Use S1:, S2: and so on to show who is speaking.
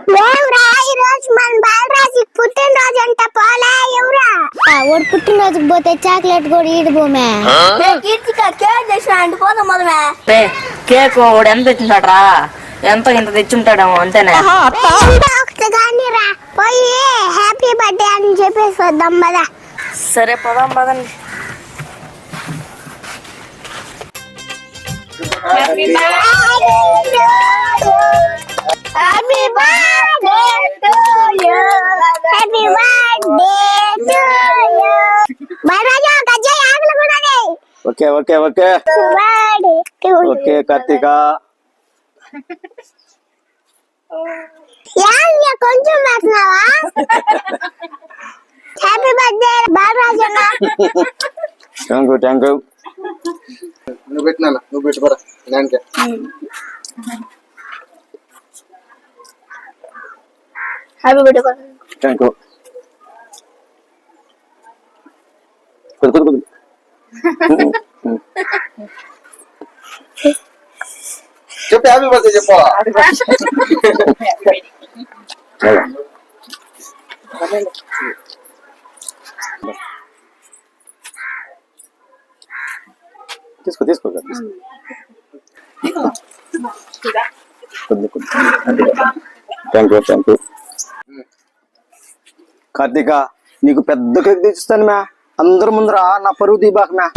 S1: ఈ రోజు మన బాలరాజు పుట్టినరోజు అంట పోలే ఎవరా వాడు పుట్టినరోజుకి పోతే చాక్లెట్ కూడా ఈడు పోమే కేక్ చేసిన అంటే పోదాం మొదమే
S2: కేక్ వాడు ఎంత తెచ్చుంటాడ్రా ఎంత ఇంత తెచ్చుంటాడేమో అంతేనే
S1: కానీ రా పోయి హ్యాపీ బర్త్డే అని చెప్పేసి వద్దాం పదా
S2: సరే పదాం పదండి
S1: happy birthday to you happy birthday to you Balaraju గజ్జే ఆకులు కూడా
S3: okay okay okay okay Karthika
S1: కొంచెం పెడుతున్నావా happy birthday Balaraju
S3: thank you
S4: నువ్వు పెట్టినా నువ్వు పెట్టుకోరా దానికే
S1: హ్యాపీ బర్త్డే
S3: థ్యాంక్ యూ కొద్ది
S4: చెప్పు హ్యాపీ బర్త్డే చెప్పా
S3: తీసుకో తీసుకో థ్యాంక్ యూ కార్తీక నీకు పెద్ద కేక్ తెచ్చిస్తాను మ్యా అందరి ముందర నా పరువు దీబాక మ్యా